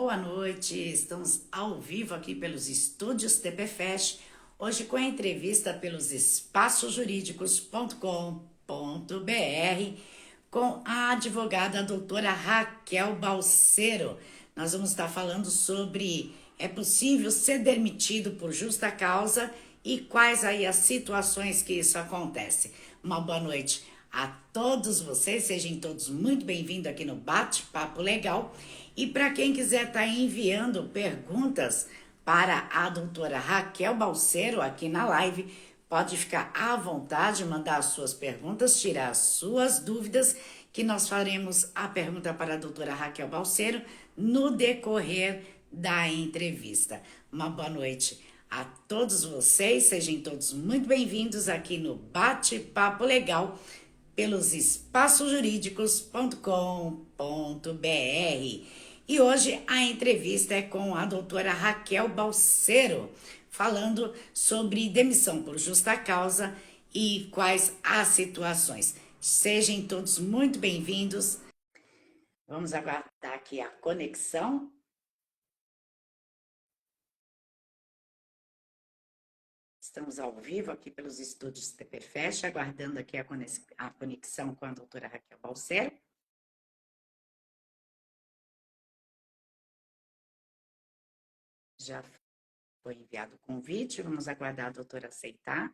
Boa noite, estamos ao vivo aqui pelos estúdios TPFest, hoje com a entrevista pelos espaçosjurídicos.com.br com a advogada doutora Raquel Balseiro. Nós vamos estar falando sobre é possível ser demitido por justa causa e quais aí as situações que isso acontece. Uma boa noite a todos vocês, sejam todos muito bem-vindos aqui no Bate-Papo Legal. E para quem quiser estar enviando perguntas para a doutora Raquel Balseiro aqui na live, pode ficar à vontade, mandar as suas perguntas, tirar as suas dúvidas, que nós faremos a pergunta para a doutora Raquel Balseiro no decorrer da entrevista. Uma boa noite a todos vocês, sejam todos muito bem-vindos aqui no Bate-Papo Legal pelos espaçosjurídicos.com.br. E hoje a entrevista é com a doutora Raquel Balseiro, falando sobre demissão por justa causa e quais as situações. Sejam todos muito bem-vindos. Vamos aguardar aqui a conexão. Estamos ao vivo aqui pelos estúdios TPFest, aguardando aqui a conexão com a doutora Raquel Balseiro. Já foi enviado o convite, vamos aguardar a doutora aceitar.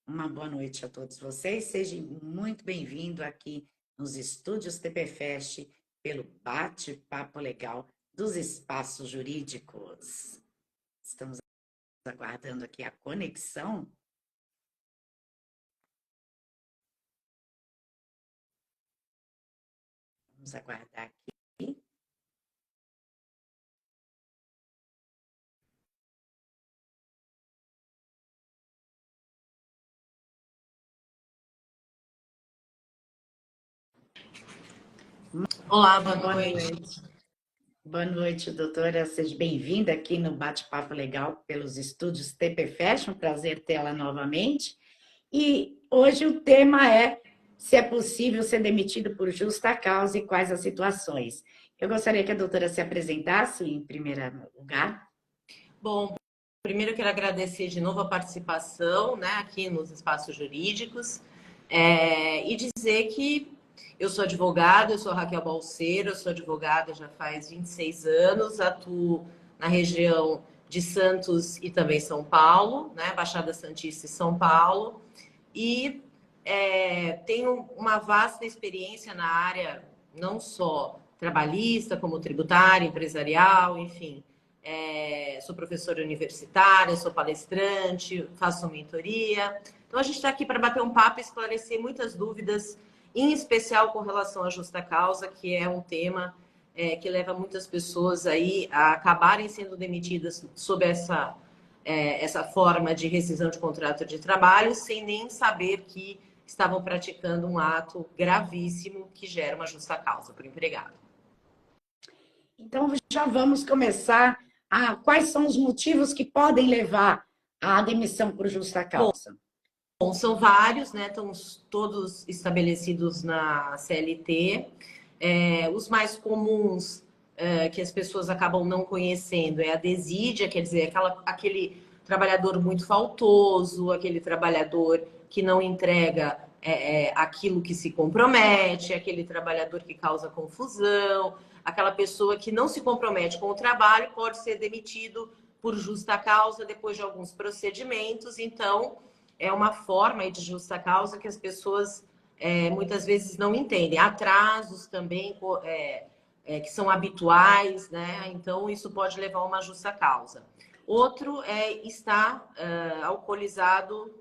Uma boa noite a todos vocês, sejam muito bem-vindos aqui nos estúdios TPFest pelo Bate-Papo Legal dos Espaços Jurídicos. Estamos aguardando aqui a conexão. Vamos aguardar aqui. Olá, boa noite. Boa noite, doutora. Seja bem-vinda aqui no Bate-Papo Legal pelos estúdios TPFest. Um prazer tê-la novamente. E hoje o tema é se é possível ser demitido por justa causa e quais as situações. Eu gostaria que a doutora se apresentasse em primeiro lugar. Bom, primeiro eu quero agradecer de novo a participação, né, aqui nos espaços jurídicos e dizer que eu sou advogada, eu sou Raquel Balseiro, eu sou advogada já faz 26 anos, atuo na região de Santos e também São Paulo, né, Baixada Santista e São Paulo, e tenho uma vasta experiência na área não só trabalhista, como tributária, empresarial, enfim. Sou professora universitária, sou palestrante, faço mentoria. Então, a gente está aqui para bater um papo e esclarecer muitas dúvidas, em especial com relação à justa causa, que é um tema que leva muitas pessoas aí a acabarem sendo demitidas sob essa forma de rescisão de contrato de trabalho, sem nem saber que estavam praticando um ato gravíssimo que gera uma justa causa para o empregado. Então, já vamos começar quais são os motivos que podem levar à demissão por justa causa. Bom, são vários, né? Estão todos estabelecidos na CLT. Os mais comuns que as pessoas acabam não conhecendo é a desídia, quer dizer, aquele trabalhador muito faltoso, aquele trabalhador que não entrega aquilo que se compromete, aquele trabalhador que causa confusão, aquela pessoa que não se compromete com o trabalho pode ser demitido por justa causa depois de alguns procedimentos. Então, é uma forma aí de justa causa que as pessoas muitas vezes não entendem. Atrasos também que são habituais, né? Então, isso pode levar a uma justa causa. Outro é estar alcoolizado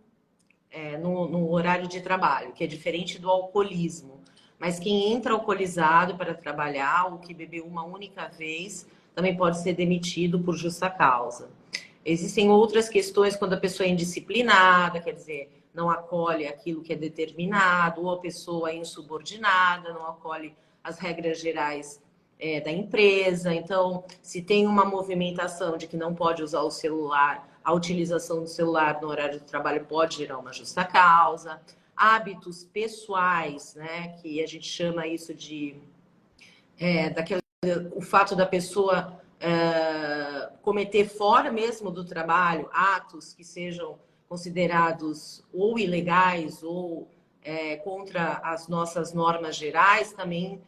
no horário de trabalho, que é diferente do alcoolismo. Mas quem entra alcoolizado para trabalhar ou que bebeu uma única vez também pode ser demitido por justa causa. Existem outras questões quando a pessoa é indisciplinada, quer dizer, não acolhe aquilo que é determinado, ou a pessoa é insubordinada, não acolhe as regras gerais da empresa. Então, se tem uma movimentação de que não pode usar o celular, a utilização do celular no horário do trabalho pode gerar uma justa causa. Hábitos pessoais, né, que a gente chama isso de daquela o fato da pessoa cometer fora mesmo do trabalho atos que sejam considerados ou ilegais ou contra as nossas normas gerais, também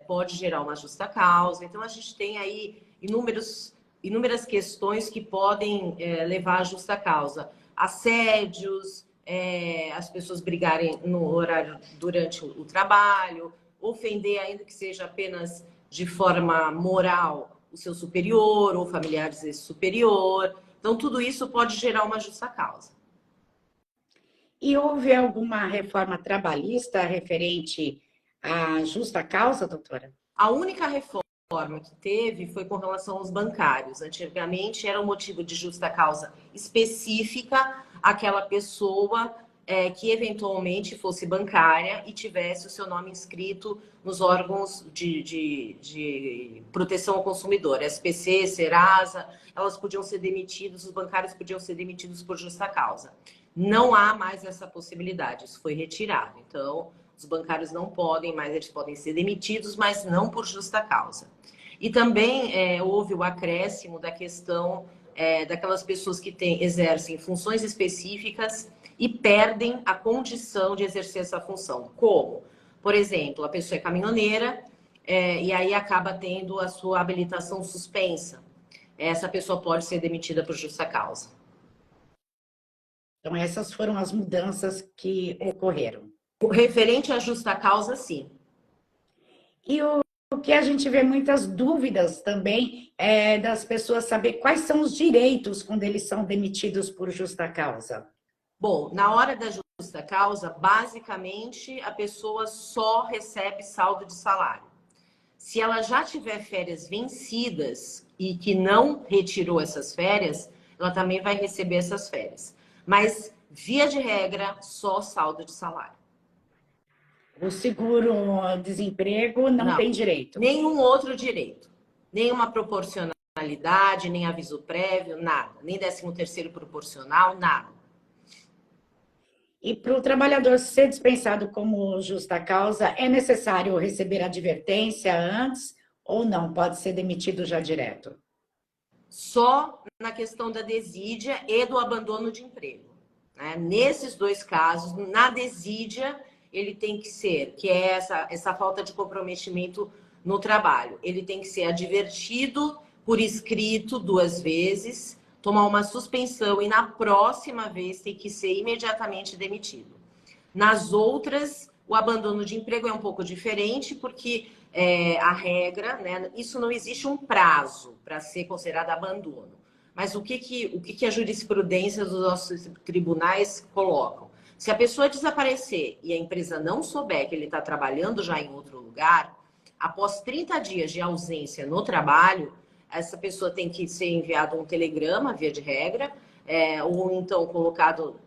pode gerar uma justa causa. Então, a gente tem aí inúmeras questões que podem levar à justa causa. Assédios, as pessoas brigarem no horário durante o trabalho, ofender, ainda que seja apenas de forma moral, o seu superior ou familiares desse superior. Então, tudo isso pode gerar uma justa causa. E houve alguma reforma trabalhista referente à justa causa, doutora? A única reforma que teve foi com relação aos bancários. Antigamente era um motivo de justa causa específica aquela pessoa que eventualmente fosse bancária e tivesse o seu nome inscrito nos órgãos de proteção ao consumidor, SPC, Serasa, elas podiam ser demitidas, os bancários podiam ser demitidos por justa causa. Não há mais essa possibilidade, isso foi retirado. Então, os bancários não podem mais, eles podem ser demitidos, mas não por justa causa. E também houve o acréscimo da questão daquelas pessoas que exercem funções específicas e perdem a condição de exercer essa função. Como? Por exemplo, a pessoa é caminhoneira e aí acaba tendo a sua habilitação suspensa. Essa pessoa pode ser demitida por justa causa. Então, essas foram as mudanças que ocorreram. Referente à justa causa, sim. E o que a gente vê muitas dúvidas também é das pessoas saber quais são os direitos quando eles são demitidos por justa causa. Bom, na hora da justa causa, basicamente a pessoa só recebe saldo de salário. Se ela já tiver férias vencidas e que não retirou essas férias, ela também vai receber essas férias. Mas, via de regra, só saldo de salário. O seguro-desemprego não tem direito. Nenhum outro direito. Nenhuma proporcionalidade, nem aviso prévio, nada. Nem 13º proporcional, nada. E para o trabalhador ser dispensado como justa causa, é necessário receber advertência antes ou não? Pode ser demitido já direto? Só na questão da desídia e do abandono de emprego. Né? Nesses dois casos, na desídia, ele tem que ser, que é essa falta de comprometimento no trabalho, ele tem que ser advertido por escrito 2 vezes, tomar uma suspensão e na próxima vez tem que ser imediatamente demitido. Nas outras, o abandono de emprego é um pouco diferente, porque a regra, né, isso não existe um prazo para ser considerado abandono. Mas o que a jurisprudência dos nossos tribunais colocam? Se a pessoa desaparecer e a empresa não souber que ele está trabalhando já em outro lugar, após 30 dias de ausência no trabalho, essa pessoa tem que ser enviado um telegrama, via de regra, ou então colocado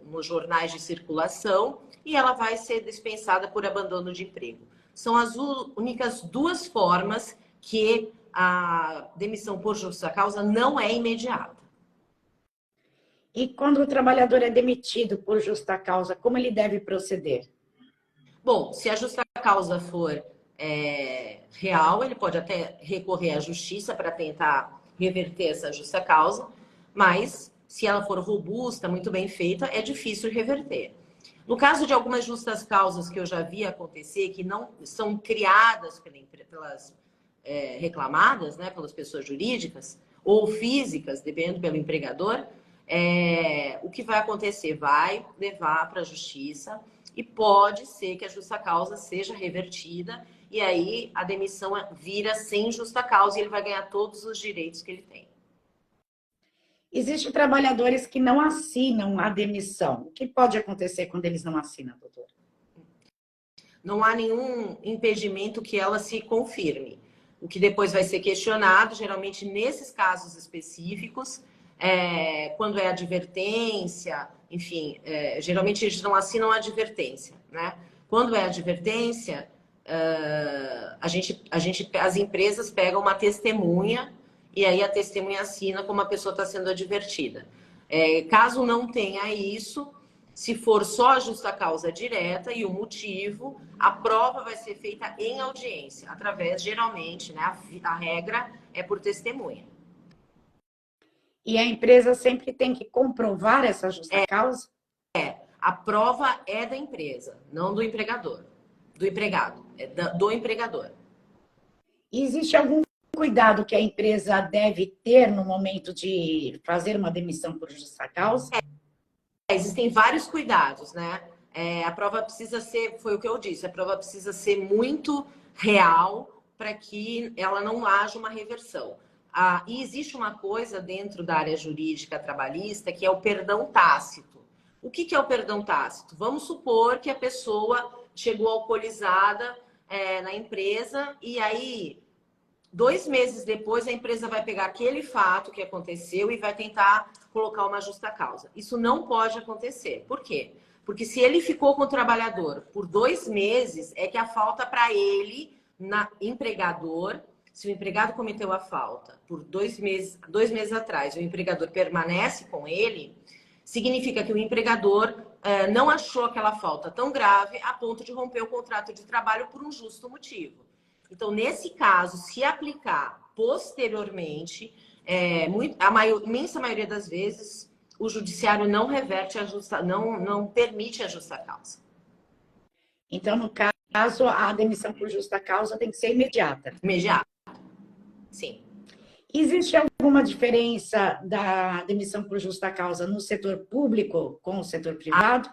nos jornais de circulação, e ela vai ser dispensada por abandono de emprego. São as únicas 2 formas que a demissão por justa causa não é imediata. E quando o trabalhador é demitido por justa causa, como ele deve proceder? Bom, se a justa causa for real, ele pode até recorrer à justiça para tentar reverter essa justa causa, mas se ela for robusta, muito bem feita, é difícil reverter. No caso de algumas justas causas que eu já vi acontecer, que não são criadas pelas reclamadas, né, pelas pessoas jurídicas ou físicas, dependendo pelo empregador, o que vai acontecer? Vai levar para a justiça e pode ser que a justa causa seja revertida e aí a demissão vira sem justa causa e ele vai ganhar todos os direitos que ele tem. Existem trabalhadores que não assinam a demissão. O que pode acontecer quando eles não assinam, doutor? Não há nenhum impedimento que ela se confirme. O que depois vai ser questionado, geralmente nesses casos específicos, quando é advertência, enfim, geralmente eles não assinam a advertência, né? Quando é advertência, as empresas pegam uma testemunha e aí a testemunha assina como a pessoa está sendo advertida. Caso não tenha isso, Se for só a justa causa direta e o motivo, a prova vai ser feita em audiência, através, geralmente, né, a regra é por testemunha. E a empresa sempre tem que comprovar essa justa causa? A prova é da empresa, não do empregador, do empregado, do empregador. E existe algum cuidado que a empresa deve ter no momento de fazer uma demissão por justa causa? Existem vários cuidados, né? A prova precisa ser, foi o que eu disse, a prova precisa ser muito real para que ela não haja uma reversão. E existe uma coisa dentro da área jurídica trabalhista que é o perdão tácito. O que é o perdão tácito? Vamos supor que a pessoa chegou alcoolizada na empresa e aí 2 meses depois, a empresa vai pegar aquele fato que aconteceu e vai tentar colocar uma justa causa. Isso não pode acontecer. Por quê? Porque se ele ficou com o trabalhador por 2 meses, é que a falta para ele, empregador, se o empregado cometeu a falta por 2 meses atrás, o empregador permanece com ele, significa que o empregador não achou aquela falta tão grave a ponto de romper o contrato de trabalho por um justo motivo. Então, nesse caso, se aplicar posteriormente, imensa maioria das vezes, o judiciário não reverte não permite a justa causa. Então, no caso, a demissão por justa causa tem que ser imediata. Imediata, sim. Existe alguma diferença da demissão por justa causa no setor público com o setor privado?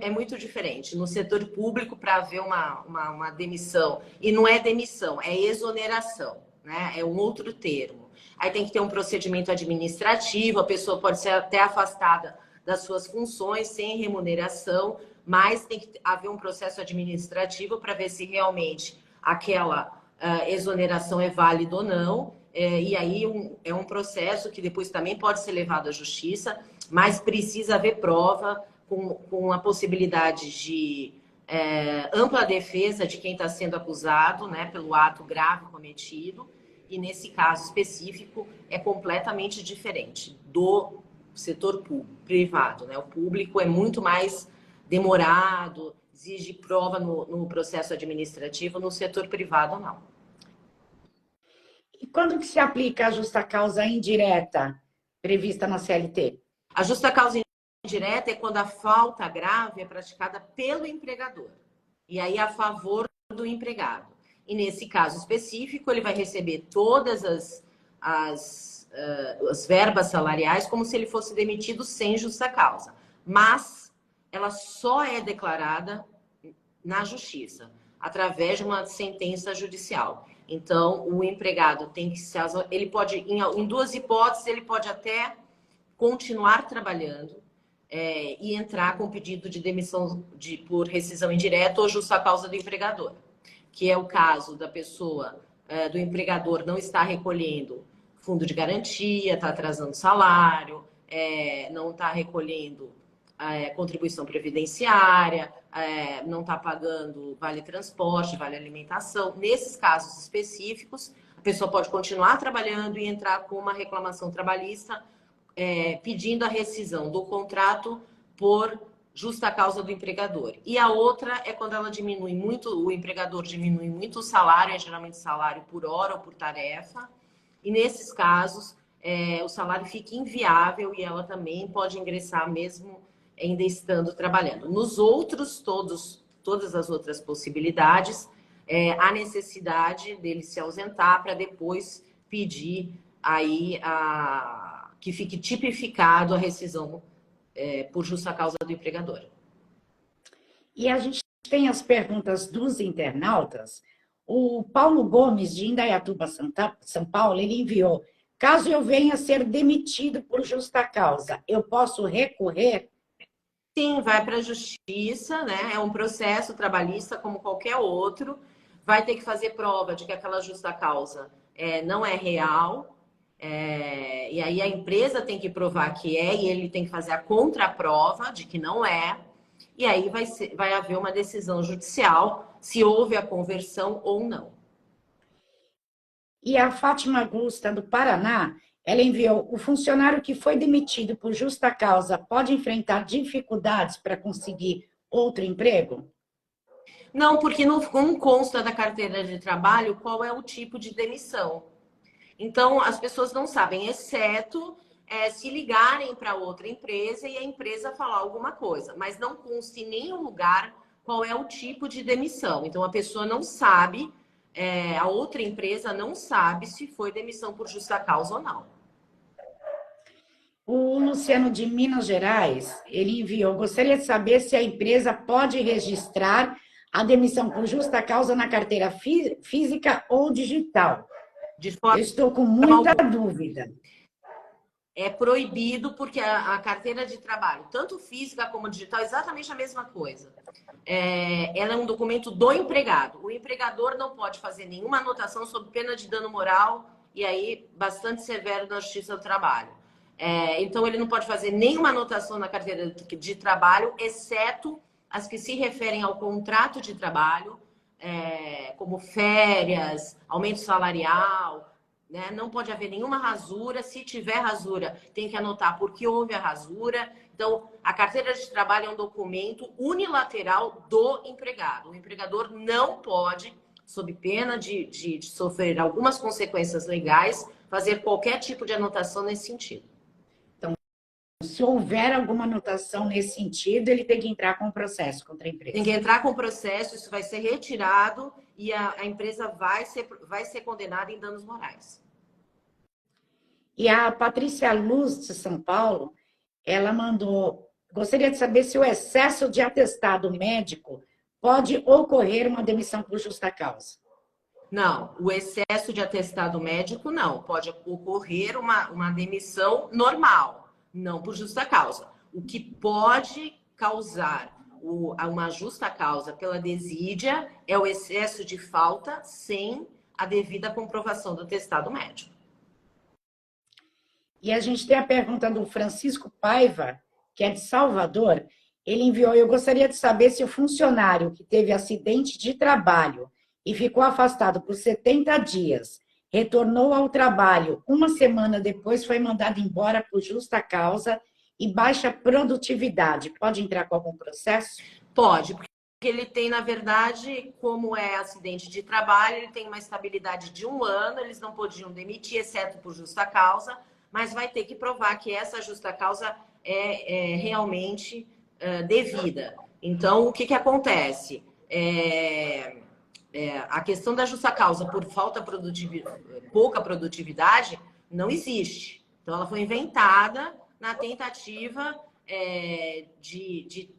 É muito diferente. No setor público, para haver uma demissão, e não é demissão, é exoneração, né? É um outro termo. Aí tem que ter um procedimento administrativo, a pessoa pode ser até afastada das suas funções sem remuneração, mas tem que haver um processo administrativo para ver se realmente aquela exoneração é válida ou não. E aí é um processo que depois também pode ser levado à justiça, mas precisa haver prova com a possibilidade de ampla defesa de quem está sendo acusado, né, pelo ato grave cometido, e nesse caso específico é completamente diferente do setor privado, né? O público é muito mais demorado, exige prova no processo administrativo, no setor privado não. E quando que se aplica a justa causa indireta prevista na CLT? A justa causa indireta é quando a falta grave é praticada pelo empregador. E aí a favor do empregado. E nesse caso específico, ele vai receber todas as verbas salariais como se ele fosse demitido sem justa causa. Mas ela só é declarada na justiça, através de uma sentença judicial. Então, o empregado tem que se... Ele pode, em 2 hipóteses, ele pode até continuar trabalhando e entrar com pedido de demissão por rescisão indireta ou justa causa do empregador, que é o caso da pessoa, do empregador não estar recolhendo fundo de garantia, está atrasando salário, não está recolhendo contribuição previdenciária, não está pagando vale transporte, vale alimentação. Nesses casos específicos, a pessoa pode continuar trabalhando e entrar com uma reclamação trabalhista pedindo a rescisão do contrato por justa causa do empregador. E a outra é quando ela diminui muito, o empregador diminui muito o salário, geralmente salário por hora ou por tarefa, e nesses casos o salário fica inviável e ela também pode ingressar mesmo ainda estando trabalhando. Nos outros, todas as outras possibilidades, há necessidade dele se ausentar para depois pedir aí que fique tipificado a rescisão por justa causa do empregador. E a gente tem as perguntas dos internautas. O Paulo Gomes, de Indaiatuba, São Paulo, ele enviou: caso eu venha a ser demitido por justa causa, eu posso recorrer? Sim, vai para a justiça, né? É um processo trabalhista como qualquer outro. Vai ter que fazer prova de que aquela justa causa não é real. E aí a empresa tem que provar que e ele tem que fazer a contraprova de que não é. E aí vai haver uma decisão judicial se houve a conversão ou não. E a Fátima Gusta, do Paraná, ela enviou: o funcionário que foi demitido por justa causa pode enfrentar dificuldades para conseguir outro emprego? Não, porque não consta da carteira de trabalho qual é o tipo de demissão. Então, as pessoas não sabem, exceto se ligarem para outra empresa e a empresa falar alguma coisa, mas não consta em nenhum lugar qual é o tipo de demissão. Então, a pessoa não sabe, a outra empresa não sabe se foi demissão por justa causa ou não. O Luciano de Minas Gerais, ele enviou: gostaria de saber se a empresa pode registrar a demissão por justa causa na carteira física ou digital. De Eu forma estou com muita alguma. dúvida. É proibido porque a carteira de trabalho, tanto física como digital, é exatamente a mesma coisa. Ela é um documento do empregado. O empregador não pode fazer nenhuma anotação sob pena de dano moral e aí bastante severo na Justiça do Trabalho. Então, ele não pode fazer nenhuma anotação na carteira de trabalho, exceto as que se referem ao contrato de trabalho, como férias, aumento salarial, né? Não pode haver nenhuma rasura. Se tiver rasura, tem que anotar por que houve a rasura. Então, a carteira de trabalho é um documento unilateral do empregado. O empregador não pode, sob pena de sofrer algumas consequências legais, fazer qualquer tipo de anotação nesse sentido. Então, se houver alguma anotação nesse sentido, ele tem que entrar com o processo contra a Tem que empresa. entrar com o processo, isso vai ser retirado e a empresa vai ser condenada em danos morais. E a Patrícia Luz, de São Paulo, ela mandou: gostaria de saber se o excesso de atestado médico pode ocorrer uma demissão por justa causa. Não, o excesso de atestado médico não. Pode ocorrer uma demissão normal, não por justa causa. O que pode causar uma justa causa pela desídia é o excesso de falta sem a devida comprovação do atestado médico. E a gente tem a pergunta do Francisco Paiva, que é de Salvador. Ele enviou: eu gostaria de saber se o funcionário que teve acidente de trabalho e ficou afastado por 70 dias, retornou ao trabalho uma semana depois, foi mandado embora por justa causa e baixa produtividade. Pode entrar com algum processo? Pode, porque ele tem, na verdade, como é acidente de trabalho, ele tem uma estabilidade de 1 ano, eles não podiam demitir, exceto por justa causa, mas vai ter que provar que essa justa causa é realmente devida. Então, o que acontece? A questão da justa causa por pouca produtividade não existe. Então, ela foi inventada na tentativa de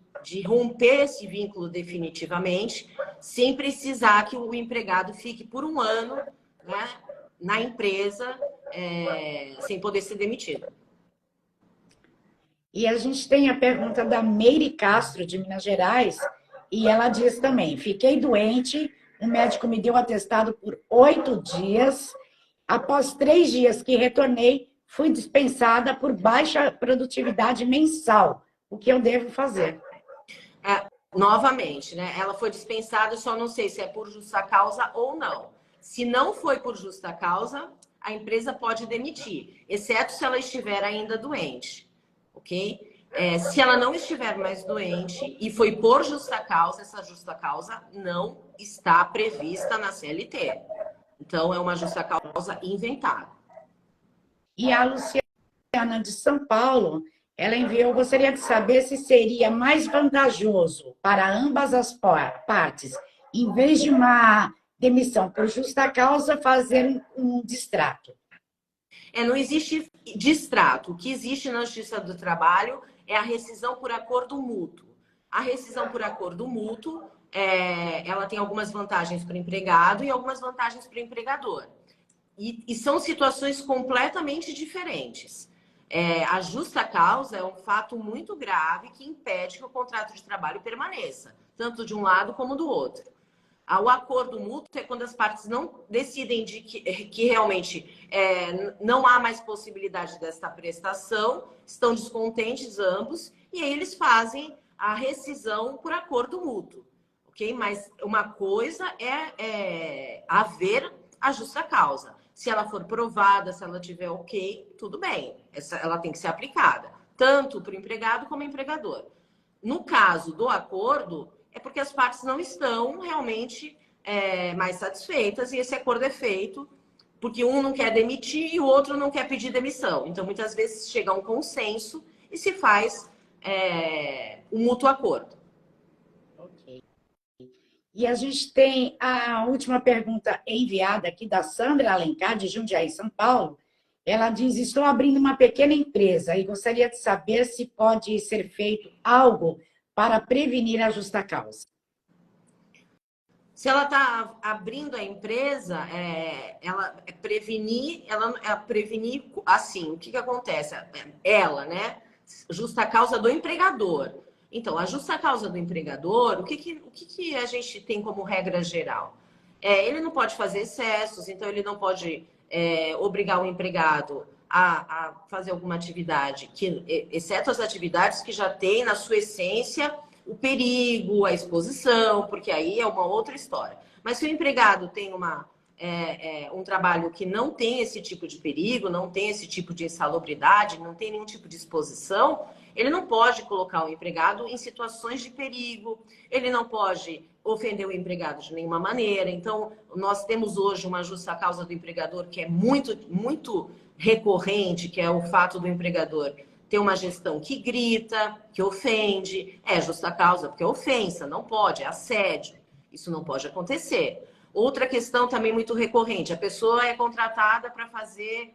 romper esse vínculo definitivamente, sem precisar que o empregado fique por 1 ano, né, na empresa, sem poder ser demitido. E a gente tem a pergunta da Meire Castro, de Minas Gerais, e ela diz também: fiquei doente, o médico me deu atestado por 8 dias. Após 3 dias que retornei, fui dispensada por baixa produtividade mensal. O que eu devo fazer? Novamente, né? Ela foi dispensada, só não sei se é por justa causa ou não. Se não foi por justa causa, a empresa pode demitir, exceto se ela estiver ainda doente, ok? Se ela não estiver mais doente e foi por justa causa, essa justa causa não está prevista na CLT. Então, é uma justa causa inventada. E a Luciana, de São Paulo, ela enviou: gostaria de saber se seria mais vantajoso para ambas as partes, em vez de uma demissão por justa causa, fazer um distrato. Não existe distrato. O que existe na Justiça do Trabalho é a rescisão por acordo mútuo. A rescisão por acordo mútuo, ela tem algumas vantagens para o empregado e algumas vantagens para o empregador. E são situações completamente diferentes. A justa causa é um fato muito grave que impede que o contrato de trabalho permaneça, tanto de um lado como do outro. O acordo mútuo é quando as partes não decidem que realmente não há mais possibilidade desta prestação, estão descontentes ambos, e aí eles fazem a rescisão por acordo mútuo, ok? Mas uma coisa é haver a justa causa. Se ela for provada, se ela tiver ok, tudo bem. Ela tem que ser aplicada, tanto para o empregado como empregador. No caso do acordo, é porque as partes não estão realmente mais satisfeitas e esse acordo é feito porque um não quer demitir e o outro não quer pedir demissão. Então, muitas vezes chega a um consenso e se faz um mútuo acordo. Ok. E a gente tem a última pergunta enviada aqui da Sandra Alencar, de Jundiaí, São Paulo. Ela diz: estou abrindo uma pequena empresa e gostaria de saber se pode ser feito algo para prevenir a justa causa. Se ela está abrindo a empresa, ela prevenir assim, o que acontece? Ela, né? Justa causa do empregador. Então, a justa causa do empregador, o que a gente tem como regra geral? Ele não pode fazer excessos, então ele não pode obrigar o empregado a fazer alguma atividade, exceto as atividades que já tem na sua essência o perigo, a exposição, porque aí é uma outra história. Mas se o empregado tem um trabalho que não tem esse tipo de perigo, não tem esse tipo de insalubridade, não tem nenhum tipo de exposição, ele não pode colocar o empregado em situações de perigo, ele não pode ofender o empregado de nenhuma maneira. Então, nós temos hoje uma justa causa do empregador que é muito, muito recorrente, que é o fato do empregador ter uma gestão que grita, que ofende. É justa causa, porque é ofensa, não pode, é assédio. Isso não pode acontecer. Outra questão também muito recorrente, a pessoa é contratada para fazer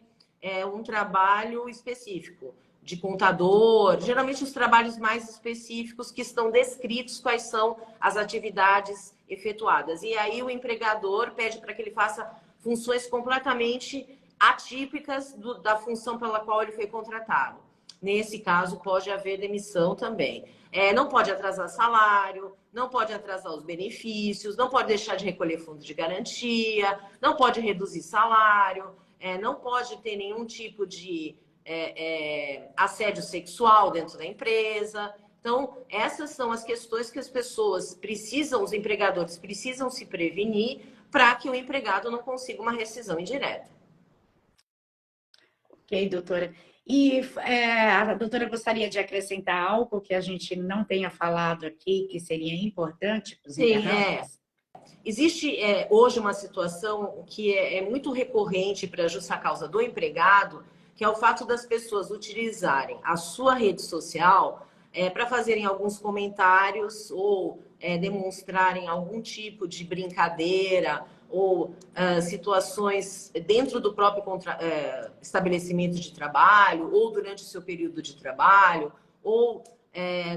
um trabalho específico, de contador, geralmente os trabalhos mais específicos que estão descritos quais são as atividades efetuadas. E aí o empregador pede para que ele faça funções completamente atípicas da função pela qual ele foi contratado. Nesse caso, pode haver demissão também. Não pode atrasar salário, não pode atrasar os benefícios, não pode deixar de recolher fundo de garantia, não pode reduzir salário, não pode ter nenhum tipo de assédio sexual dentro da empresa. Então, essas são as questões que as pessoas precisam, os empregadores precisam se prevenir para que o empregado não consiga uma rescisão indireta. Ok, doutora. E a doutora gostaria de acrescentar algo que a gente não tenha falado aqui, que seria importante para os internautas? Existe hoje uma situação que é muito recorrente para a justa causa do empregado, que é o fato das pessoas utilizarem a sua rede social para fazerem alguns comentários ou demonstrarem algum tipo de brincadeira ou situações dentro do próprio estabelecimento de trabalho ou durante o seu período de trabalho ou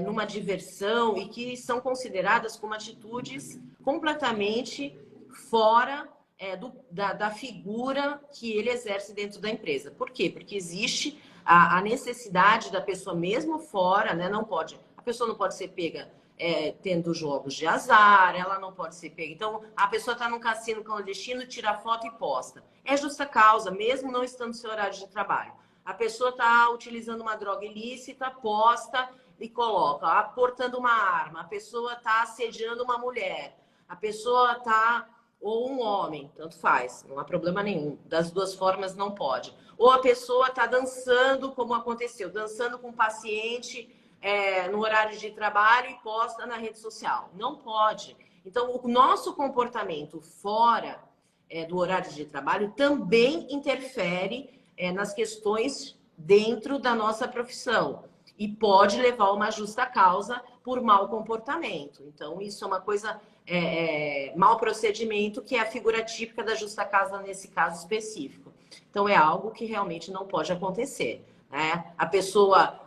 numa diversão e que são consideradas como atitudes completamente fora da figura que ele exerce dentro da empresa. Por quê? Porque existe a necessidade da pessoa mesmo fora, né? A pessoa não pode ser pega tendo jogos de azar, ela não pode ser pega. Então, a pessoa está num cassino clandestino, tira foto e posta. É justa causa, mesmo não estando no seu horário de trabalho. A pessoa está utilizando uma droga ilícita, posta e coloca, portando uma arma. A pessoa está assediando uma mulher. A pessoa está, ou um homem, tanto faz, não há problema nenhum. Das duas formas não pode. Ou a pessoa está dançando, como aconteceu, dançando com um paciente no horário de trabalho e posta na rede social. Não pode. Então, o nosso comportamento fora do horário de trabalho também interfere nas questões dentro da nossa profissão e pode levar a uma justa causa por mau comportamento. Então, isso é uma coisa, mau procedimento, que é a figura típica da justa causa nesse caso específico. Então, é algo que realmente não pode acontecer, né? A pessoa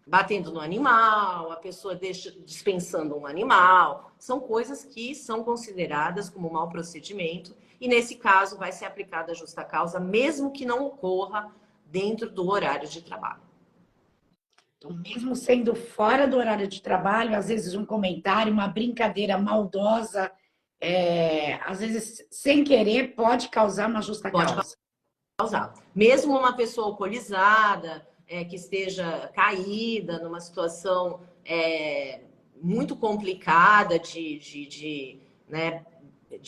batendo no animal, a pessoa dispensando um animal, são coisas que são consideradas como mau procedimento e, nesse caso, vai ser aplicada a justa causa, mesmo que não ocorra dentro do horário de trabalho. Então, mesmo sendo fora do horário de trabalho, às vezes um comentário, uma brincadeira maldosa, às vezes sem querer, pode causar uma justa causa. Pode causar. Mesmo uma pessoa alcoolizada, que esteja caída numa situação muito complicada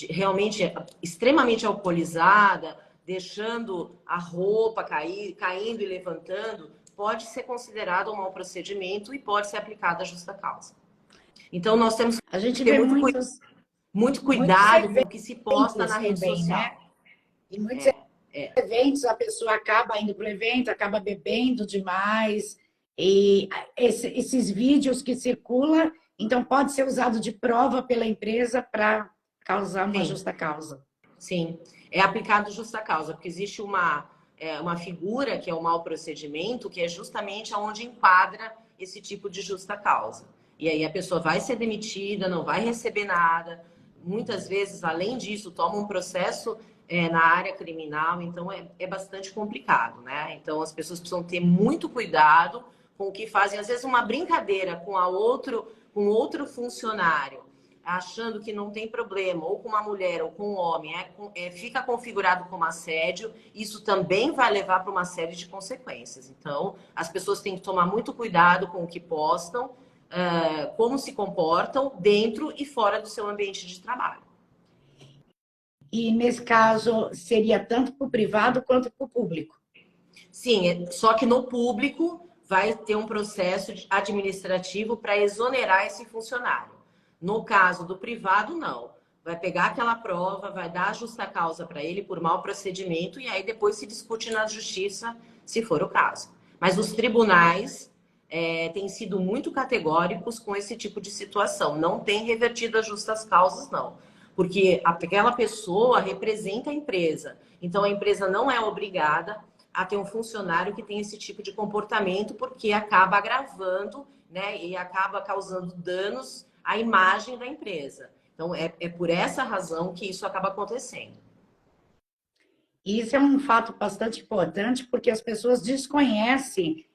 realmente extremamente alcoolizada, deixando a roupa cair, caindo e levantando, pode ser considerado um mau procedimento e pode ser aplicada a justa causa. Então, nós temos A que gente ter vê muito muitos cuidado com o que se posta na eventos rede também, né? social. E muitos É. eventos, a pessoa acaba indo para o evento, acaba bebendo demais. E esses vídeos que circulam, então pode ser usado de prova pela empresa para causar uma Sim, justa causa. sim. É aplicado justa causa, porque existe uma figura que é o mau procedimento, que é justamente aonde enquadra esse tipo de justa causa. E aí a pessoa vai ser demitida, não vai receber nada. Muitas vezes, além disso, toma um processo na área criminal, então é bastante complicado, né? Então as pessoas precisam ter muito cuidado com o que fazem. Às vezes uma brincadeira com outro funcionário, achando que não tem problema, ou com uma mulher ou com um homem, fica configurado como assédio, isso também vai levar para uma série de consequências. Então, as pessoas têm que tomar muito cuidado com o que postam, como se comportam dentro e fora do seu ambiente de trabalho. E nesse caso, seria tanto para o privado quanto para o público. Sim, só que no público vai ter um processo administrativo para exonerar esse funcionário. No caso do privado, não. Vai pegar aquela prova, vai dar a justa causa para ele por mau procedimento e aí depois se discute na justiça, se for o caso. Mas os tribunais têm sido muito categóricos com esse tipo de situação. Não tem revertido as justas causas, não. Porque aquela pessoa representa a empresa. Então, a empresa não é obrigada a ter um funcionário que tem esse tipo de comportamento, porque acaba agravando, né, e acaba causando danos à imagem da empresa. Então, é por essa razão que isso acaba acontecendo. E isso é um fato bastante importante, porque as pessoas desconhecem,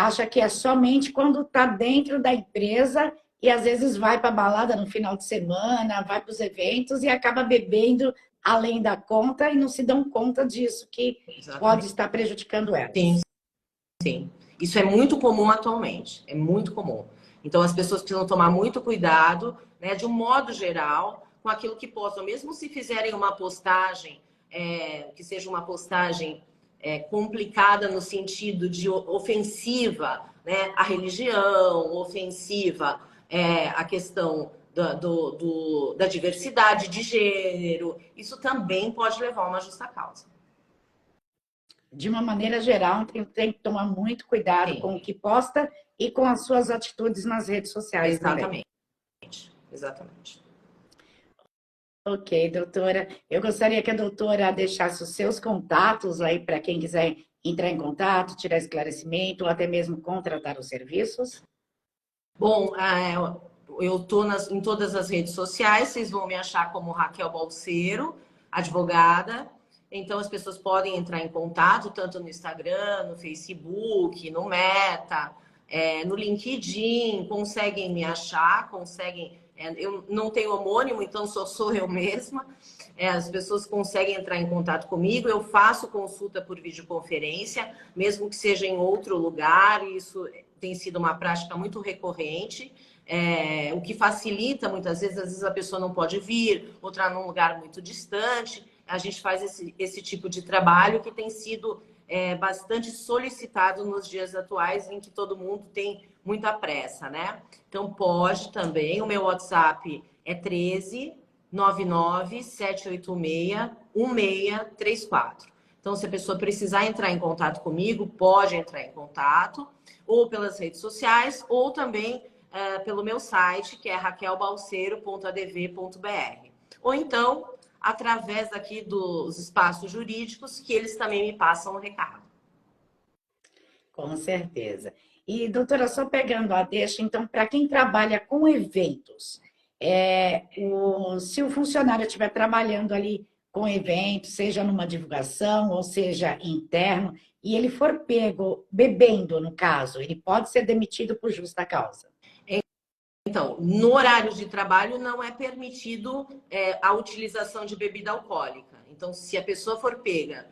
acham que é somente quando está dentro da empresa e às vezes vai para a balada no final de semana, vai para os eventos e acaba bebendo além da conta e não se dão conta disso, que pode Exatamente. estar prejudicando Sim, elas. sim. Isso é muito comum atualmente, é muito comum. Então, as pessoas precisam tomar muito cuidado, né, de um modo geral, com aquilo que postam. Mesmo se fizerem uma postagem, que seja uma postagem complicada no sentido de ofensiva, né, à religião, ofensiva à questão da diversidade de gênero, isso também pode levar a uma justa causa. De uma maneira geral, tem que tomar muito cuidado Sim, com o que posta e com as suas atitudes nas redes sociais também. exatamente. Exatamente. Ok, doutora. Eu gostaria que a doutora deixasse os seus contatos aí para quem quiser entrar em contato, tirar esclarecimento ou até mesmo contratar os serviços. Bom, eu estou em todas as redes sociais, vocês vão me achar como Raquel Balseiro, advogada. Então, as pessoas podem entrar em contato, tanto no Instagram, no Facebook, no Meta, no LinkedIn, conseguem me achar, conseguem. Eu não tenho homônimo, então sou eu mesma. As pessoas conseguem entrar em contato comigo, eu faço consulta por videoconferência, mesmo que seja em outro lugar, isso tem sido uma prática muito recorrente, o que facilita muitas vezes, às vezes a pessoa não pode vir, ou está num lugar muito distante, a gente faz esse tipo de trabalho que tem sido bastante solicitado nos dias atuais, em que todo mundo tem muita pressa, né? Então pode também, o meu WhatsApp é 13 99 786 1634. Então, se a pessoa precisar entrar em contato comigo, pode entrar em contato, ou pelas redes sociais, ou também pelo meu site, que é raquelbalseiro.adv.br. Ou então, através aqui dos espaços jurídicos, que eles também me passam o recado. Com certeza. E, doutora, só pegando a deixa, então, para quem trabalha com eventos, se o funcionário estiver trabalhando ali com eventos, seja numa divulgação ou seja interno, e ele for pego bebendo, no caso, ele pode ser demitido por justa causa. Então, no horário de trabalho não é permitido a utilização de bebida alcoólica. Então, se a pessoa for pega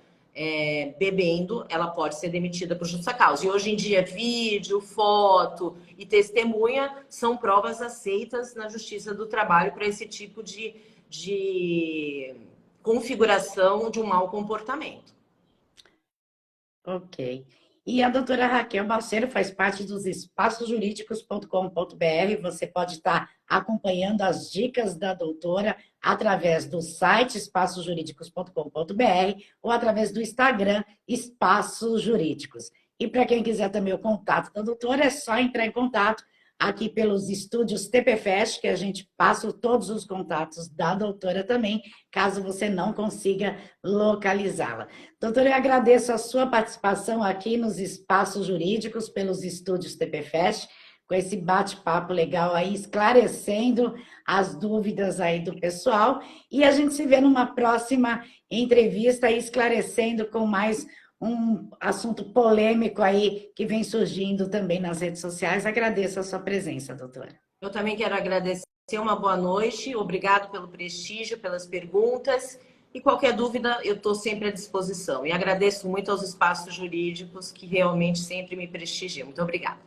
bebendo, ela pode ser demitida por justa causa. E hoje em dia, vídeo, foto e testemunha são provas aceitas na Justiça do Trabalho para esse tipo de configuração de um mau comportamento. Ok. E a doutora Raquel Balseiro faz parte dos espaçosjurídicos.com.br. Você pode estar acompanhando as dicas da doutora através do site espaçosjurídicos.com.br ou através do Instagram Espaços Jurídicos. E para quem quiser também o contato da doutora, é só entrar em contato aqui pelos estúdios TPFest, que a gente passa todos os contatos da doutora também, caso você não consiga localizá-la. Doutora, eu agradeço a sua participação aqui nos Espaços Jurídicos pelos estúdios TPFest, com esse bate-papo legal aí, esclarecendo as dúvidas aí do pessoal, e a gente se vê numa próxima entrevista aí, esclarecendo com mais um assunto polêmico aí que vem surgindo também nas redes sociais. Agradeço a sua presença, doutora. Eu também quero agradecer, uma boa noite, obrigado pelo prestígio, pelas perguntas, e qualquer dúvida eu estou sempre à disposição. E agradeço muito aos espaços jurídicos que realmente sempre me prestigiam. Muito obrigada.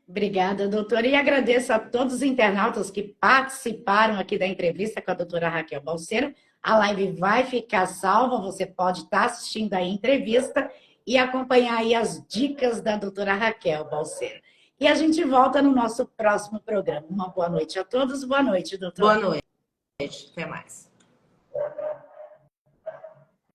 Obrigada, doutora. E agradeço a todos os internautas que participaram aqui da entrevista com a doutora Raquel Balseiro. A live vai ficar salva, você pode estar assistindo aí a entrevista e acompanhar aí as dicas da doutora Raquel Balseiro. E a gente volta no nosso próximo programa. Uma boa noite a todos. Boa noite, doutora. Boa noite. Até mais.